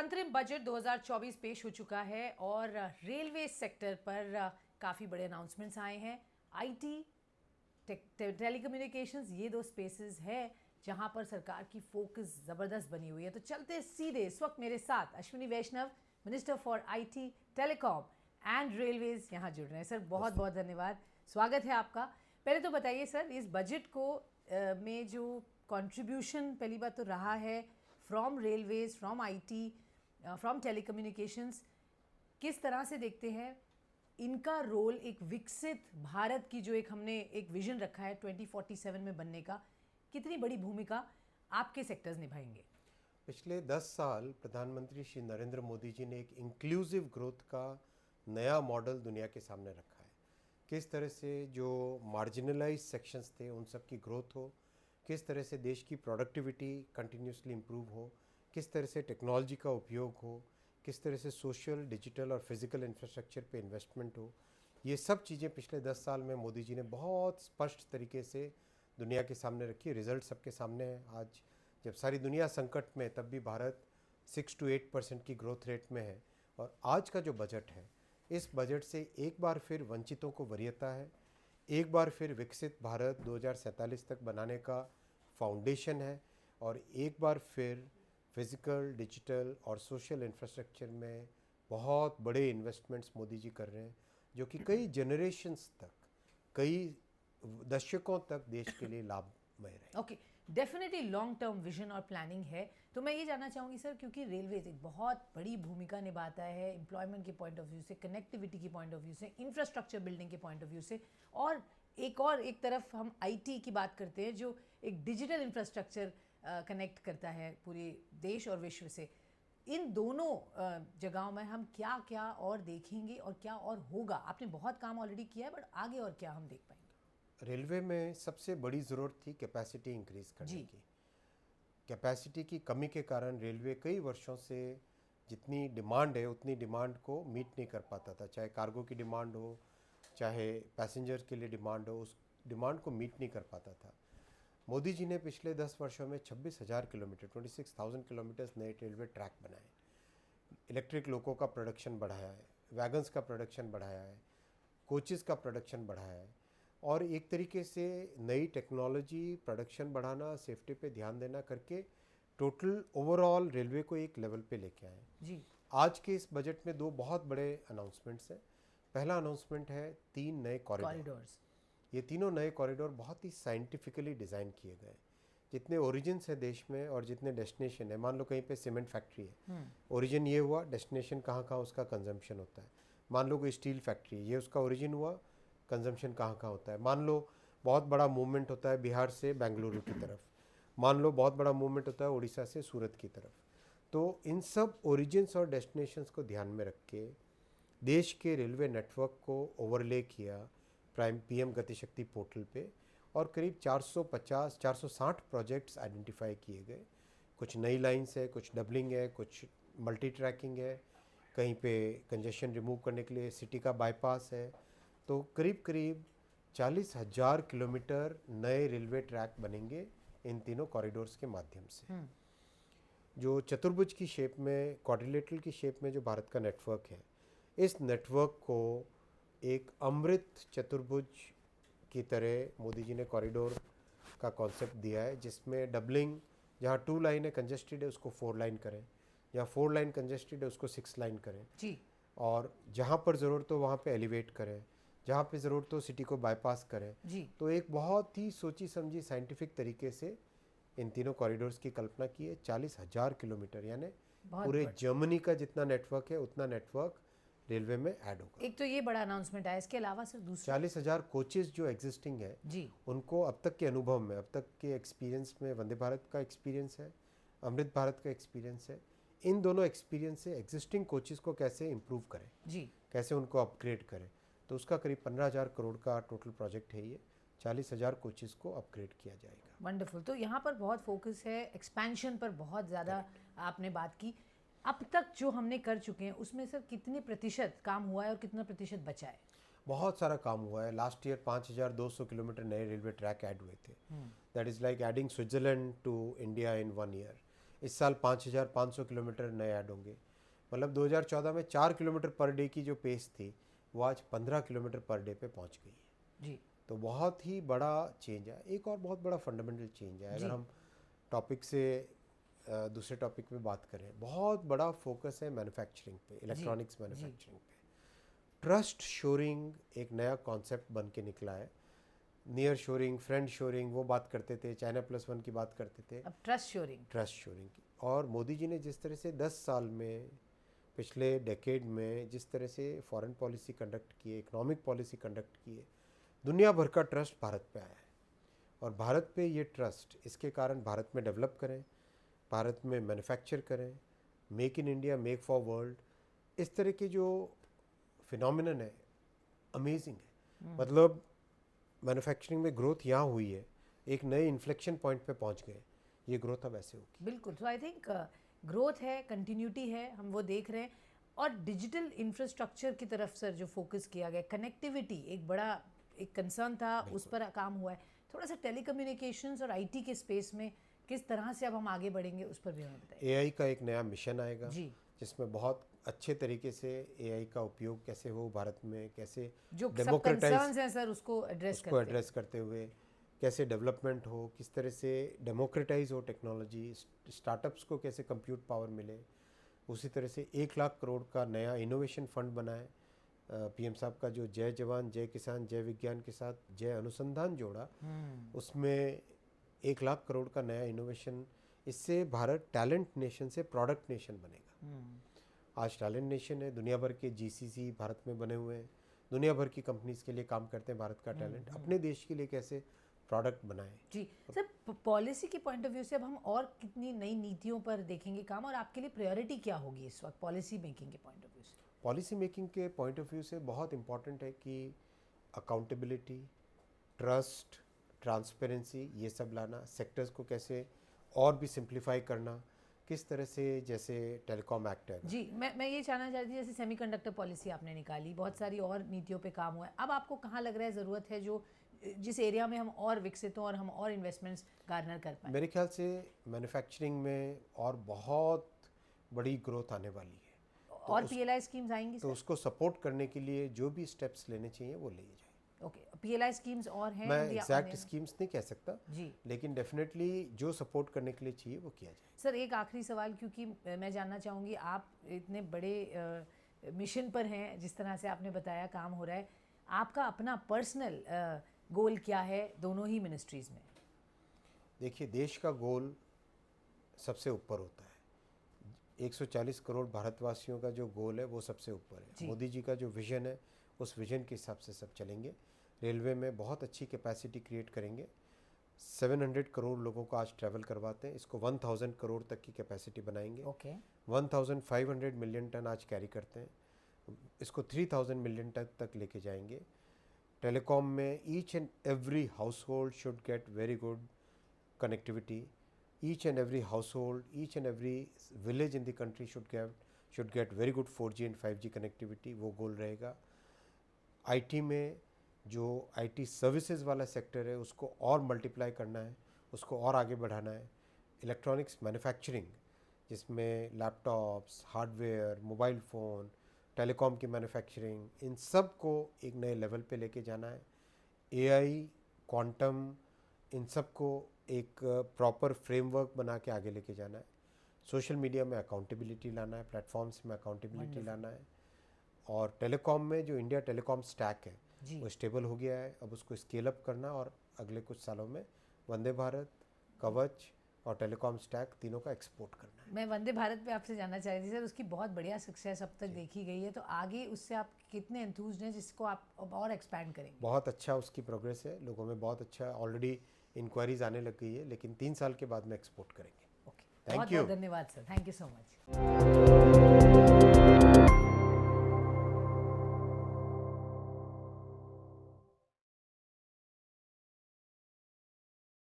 अंतरिम बजट 2024 पेश हो चुका है और रेलवे सेक्टर पर काफ़ी बड़े अनाउंसमेंट्स आए हैं। आईटी, टेलीकम्युनिकेशंस, ये दो स्पेसेस है जहां पर सरकार की फोकस ज़बरदस्त बनी हुई है। तो चलते सीधे इस वक्त मेरे साथ Ashwini Vaishnaw, minister for IT, telecom and railways यहाँ जुड़ रहे हैं। सर बहुत बहुत धन्यवाद, स्वागत है आपका। पहले तो बताइए सर, इस बजट को में जो कंट्रीब्यूशन पहली बात तो रहा है from railways, from IT, from telecommunications, किस तरह से देखते हैं इनका रोल एक विकसित भारत की जो एक हमने एक विजन रखा है 2047 में बनने का, कितनी बड़ी भूमिका आपके सेक्टर्स निभाएंगे? पिछले 10 साल प्रधानमंत्री श्री नरेंद्र मोदी जी ने एक इंक्लूसिव ग्रोथ का नया मॉडल दुनिया के सामने रखा है। किस तरह से जो मार्जिनलाइज सेक्शंस थे उन सब की ग्रोथ हो, किस तरह से देश की प्रोडक्टिविटी कंटिन्यूसली इम्प्रूव हो, किस तरह से टेक्नोलॉजी का उपयोग हो, किस तरह से सोशल, डिजिटल और फिजिकल इंफ्रास्ट्रक्चर पे इन्वेस्टमेंट हो, ये सब चीज़ें पिछले 10 साल में मोदी जी ने बहुत स्पष्ट तरीके से दुनिया के सामने रखी। रिजल्ट सबके सामने है। आज जब सारी दुनिया संकट में, तब भी भारत 6 to 8% की ग्रोथ रेट में है। और आज का जो बजट है, इस बजट से एक बार फिर वंचितों को वरीयता है, एक बार फिर विकसित भारत 2047 तक बनाने का फाउंडेशन है, और एक बार फिर फिजिकल, डिजिटल और सोशल इंफ्रास्ट्रक्चर में बहुत बड़े इन्वेस्टमेंट्स मोदी जी कर रहे हैं, जो कि कई जनरेशन्स तक, कई दशकों तक देश के लिए लाभमय रहे। Okay, definitely long term vision और प्लानिंग है। तो मैं ये जानना चाहूँगी सर, क्योंकि रेलवेज एक बहुत बड़ी भूमिका निभाता है एम्प्लॉयमेंट के पॉइंट ऑफ व्यू से, कनेक्टिविटी के पॉइंट ऑफ व्यू से, इंफ्रास्ट्रक्चर बिल्डिंग के पॉइंट ऑफ व्यू से, और एक तरफ हम आईटी की बात करते हैं जो एक डिजिटल इंफ्रास्ट्रक्चर कनेक्ट करता है पूरे देश और विश्व से। इन दोनों जगहों में हम क्या क्या और देखेंगे और क्या और होगा? आपने बहुत काम ऑलरेडी किया है, बट आगे और क्या हम देख पाएंगे? रेलवे में सबसे बड़ी ज़रूरत थी कैपेसिटी इंक्रीज करने की। कैपेसिटी की कमी के कारण रेलवे कई वर्षों से जितनी डिमांड है उतनी डिमांड को मीट नहीं कर पाता था। चाहे कार्गो की डिमांड हो, चाहे पैसेंजर के लिए डिमांड हो, उस डिमांड को मीट नहीं कर पाता था। मोदी जी ने पिछले 10 वर्षों में 26,000 किलोमीटर, 26,000 किलोमीटर्स नए रेलवे ट्रैक बनाए, इलेक्ट्रिक लोको का प्रोडक्शन बढ़ाया है, वैगन्स का प्रोडक्शन बढ़ाया है, कोचेज़ का प्रोडक्शन बढ़ाया है, और एक तरीके से नई टेक्नोलॉजी, प्रोडक्शन बढ़ाना, सेफ्टी पे ध्यान देना करके टोटल ओवरऑल रेलवे को एक लेवल पे लेके आए जी। आज के इस बजट में दो बहुत बड़े अनाउंसमेंट्स हैं। पहला अनाउंसमेंट है 3 नए कॉरिडोर्स। ये तीनों नए कॉरिडोर बहुत ही साइंटिफिकली डिज़ाइन किए गए। जितने ओरिजिन्स है देश में और जितने डेस्टिनेशन है, मान लो कहीं पे सीमेंट फैक्ट्री है, ओरिजिन ये हुआ, डेस्टिनेशन कहाँ कहाँ उसका कंजम्पशन होता है। मान लो कोई स्टील फैक्ट्री है, ये उसका ओरिजिन हुआ, कंजम्पशन कहाँ कहाँ होता है। मान लो बहुत बड़ा मूवमेंट होता है बिहार से बेंगलुरु की तरफ, मान लो बहुत बड़ा मूवमेंट होता है उड़ीसा से सूरत की तरफ। तो इन सब ओरिजिन्स और डेस्टिनेशंस को ध्यान में रख के देश के रेलवे नेटवर्क को ओवरले किया प्राइम पीएम गतिशक्ति पोर्टल पे, और करीब 460 प्रोजेक्ट्स आइडेंटिफाई किए गए। कुछ नई लाइन्स है, कुछ डबलिंग है, कुछ मल्टी ट्रैकिंग है, कहीं पे कंजेशन रिमूव करने के लिए सिटी का बाईपास है। तो करीब करीब 40,000 किलोमीटर नए रेलवे ट्रैक बनेंगे इन तीनों कॉरिडोर्स के माध्यम से। जो चतुर्भुज की शेप में, क्वाड्रिलेटरल की शेप में जो भारत का नेटवर्क है, इस नेटवर्क को एक अमृत चतुर्भुज की तरह मोदी जी ने कॉरिडोर का कॉन्सेप्ट दिया है, जिसमें डबलिंग, जहाँ 2 लाइन है कंजेस्टेड है उसको 4 लाइन करें, जहाँ 4 लाइन कंजेस्टेड है उसको 6 लाइन करें जी। और जहाँ पर ज़रूरत हो वहाँ पे एलिवेट करें, जहाँ पे ज़रूरत हो सिटी को बाईपास करें जी। तो एक बहुत ही सोची समझी साइंटिफिक तरीके से इन तीनों कॉरिडोर्स की कल्पना की है। 40,000 किलोमीटर, यानी पूरे जर्मनी का जितना नेटवर्क है उतना नेटवर्क रेलवे में ऐड होगा। एक तो ये बड़ा अनाउंसमेंट है, इसके अलावा सर दूसरा 40,000 कोचेज जो एग्जिस्टिंग है जी, उनको अब तक के अनुभव में, अब तक के एक्सपीरियंस में वंदे भारत का एक्सपीरियंस है, अमृत भारत का एक्सपीरियंस है। इन दोनों एक्सपीरियंस से एग्जिस्टिंग कोचेज को कैसे इम्प्रूव करें जी, कैसे उनको अपग्रेड करें, तो उसका करीब 15,000 करोड़ का टोटल प्रोजेक्ट है। ये 40,000 कोचेस को अपग्रेड किया जाएगा। वंडरफुल। तो यहाँ पर बहुत फोकस है एक्सपेंशन पर, बहुत ज़्यादा आपने बात की। अब तक जो हमने कर चुके हैं उसमें सर कितने प्रतिशत काम हुआ है और कितना प्रतिशत बचा है? बहुत सारा काम हुआ है। लास्ट ईयर 5,200 किलोमीटर नए रेलवे ट्रैक ऐड हुए थे। That is like adding Switzerland to India in 1 year. इस साल 5,500 किलोमीटर नए ऐड होंगे। मतलब 2014 में 4 किलोमीटर पर डे की जो पेस थी वो आज 15 किलोमीटर पर डे पे पहुंच गई है जी। तो बहुत ही बड़ा चेंज है। एक और बहुत बड़ा फंडामेंटल चेंज है, अगर हम टॉपिक से दूसरे टॉपिक पे बात करें, बहुत बड़ा फोकस है मैन्युफैक्चरिंग पे, इलेक्ट्रॉनिक्स मैन्युफैक्चरिंग पे। ट्रस्ट शोरिंग एक नया कॉन्सेप्ट बन के निकला है। नियर शोरिंग, फ्रेंड शोरिंग वो बात करते थे, चाइना +1 की बात करते थे, अब ट्रस्ट शोरिंग की। और मोदी जी ने जिस तरह से 10 साल में, पिछले डेकेड में जिस तरह से फॉरेन पॉलिसी कंडक्ट किए, इकोनॉमिक पॉलिसी कंडक्ट किए, दुनिया भर का ट्रस्ट भारत पे आया है। और भारत पे ये ट्रस्ट, इसके कारण भारत में डेवलप करें, भारत में मैन्युफैक्चर करें, make in India, make for world, इस तरह के जो फिनोमिनन है अमेजिंग है। मतलब मैन्युफैक्चरिंग में ग्रोथ यहाँ हुई है, एक नए इन्फ्लेक्शन पॉइंट पे पहुँच गए, ये ग्रोथ अब ऐसे होगी। बिल्कुल। तो आई थिंक ग्रोथ है, कंटिन्यूटी है, हम वो देख रहे हैं। और डिजिटल इंफ्रास्ट्रक्चर की तरफ सर जो फोकस किया गया, कनेक्टिविटी एक बड़ा एक कंसर्न था, उस पर काम हुआ है। थोड़ा सा टेलीकम्युनिकेशंस और आईटी के स्पेस में किस तरह से अब हम आगे बढ़ेंगे, उस पर भी हमें बताइए। एआई का एक नया मिशन आएगा जी, जिसमें बहुत अच्छे तरीके से एआई का उपयोग कैसे हो भारत में, कैसे जो सब कंसर्न्स हैं सर उसको एड्रेस करते हुए कैसे डेवलपमेंट हो, किस तरह से डेमोक्रेटाइज हो टेक्नोलॉजी, स्टार्टअप्स को कैसे कंप्यूट पावर मिले। उसी तरह से 1 लाख करोड़ का नया इनोवेशन फंड बनाए। पीएम साहब का जो जय जवान जय किसान जय विज्ञान के साथ जय अनुसंधान जोड़ा, उसमें 1 लाख करोड़ का नया इनोवेशन, इससे भारत टैलेंट नेशन से प्रोडक्ट नेशन बनेगा। आज टैलेंट नेशन है, दुनिया भर के जीसीसी भारत में बने हुए हैं, दुनिया भर की कंपनीज के लिए काम करते हैं भारत का टैलेंट, अपने देश के लिए कैसे प्रोडक्ट बनाएं। जी सर, पॉलिसी के पॉइंट ऑफ व्यू से अब हम और कितनी नई नीतियों पर देखेंगे काम, और आपके लिए प्रायोरिटी क्या होगी इस वक्त पॉलिसी मेकिंग के पॉइंट ऑफ व्यू से? पॉलिसी मेकिंग के पॉइंट ऑफ व्यू से बहुत इम्पॉर्टेंट है कि अकाउंटेबिलिटी, ट्रस्ट, ट्रांसपेरेंसी, ये सब लाना, सेक्टर्स को कैसे और भी सिंप्लीफाई करना, किस तरह से, जैसे टेलीकॉम एक्ट है। जी, मैं ये जानना चाहती थी, जैसे सेमीकंडक्टर पॉलिसी आपने निकाली, बहुत सारी और नीतियों पे काम हुआ है, अब आपको कहाँ लग रहा है ज़रूरत है जो जिस एरिया में हम और विकसित हों और हम और इन्वेस्टमेंट्स गार्नर कर पाएँ? मेरे ख्याल से मैन्युफैक्चरिंग में और बहुत बड़ी ग्रोथ आने वाली है, और पीएलआई स्कीम्स आएंगी तो सर? उसको सपोर्ट करने के लिए जो भी स्टेप्स लेने चाहिए वो लिए जाए। ओके, पीएलआई स्कीम्स और हैं? मैं एग्जैक्ट स्कीम्स नहीं कह सकता जी, लेकिन डेफिनेटली जो सपोर्ट करने के लिए चाहिए वो किया जाए। सर एक आखिरी सवाल, क्योंकि मैं जानना चाहूँगी, आप इतने बड़े मिशन पर हैं, जिस तरह से आपने बताया काम हो रहा है, आपका अपना पर्सनल गोल क्या है दोनों ही मिनिस्ट्रीज़ में? देखिए, देश का गोल सबसे ऊपर होता है। 140 करोड़ भारतवासियों का जो गोल है वो सबसे ऊपर है। मोदी जी का जो विज़न है उस विज़न के हिसाब से सब चलेंगे। रेलवे में बहुत अच्छी कैपेसिटी क्रिएट करेंगे। 700 करोड़ लोगों को आज ट्रैवल करवाते हैं, इसको 1000 करोड़ तक की कैपेसिटी बनाएंगे। ओके, 1500 मिलियन टन आज कैरी करते हैं, इसको 3000 मिलियन टन तक लेके जाएंगे। टेलीकॉम में each and every house hold should get very good connectivity. Each and every household, each and every village in the country should get very good 4G and 5G connectivity, वो गोल रहेगा। IT में जो IT services वाला sector है उसको और multiply करना है, उसको और आगे बढ़ाना है। इलेक्ट्रॉनिक्स मैन्युफैक्चरिंग, जिसमें laptops, hardware, mobile phone, telecom की मैन्युफैक्चरिंग, इन सब को एक नए लेवल पे लेके जाना है। एआई, क्वांटम, इन सब को एक प्रॉपर फ्रेमवर्क बना के आगे लेके जाना है। सोशल मीडिया में अकाउंटेबिलिटी लाना है, प्लेटफॉर्म्स में अकाउंटेबिलिटी लाना है। और टेलीकॉम में जो इंडिया टेलीकॉम स्टैक है वो स्टेबल हो गया है, अब उसको स्केल अप करना और अगले कुछ सालों में वंदे भारत, कवच और टेलीकॉम स्टैक तीनों का एक्सपोर्ट करना है। मैं वंदे भारत पे आपसे जानना चाह रही थी सर, उसकी बहुत बढ़िया सक्सेस अब तक देखी गई है, तो आगे उससे आप कितने एंथुज्ड हैं जिसको आप और एक्सपैंड करेंगे? बहुत अच्छा उसकी प्रोग्रेस है, लोगों में बहुत अच्छा ऑलरेडी इंक्वायरीज आने लग गई है, लेकिन 3 साल के बाद में एक्सपोर्ट करेंगे। ओके, थैंक बहुत यू, बहुत धन्यवाद sir, thank you so much.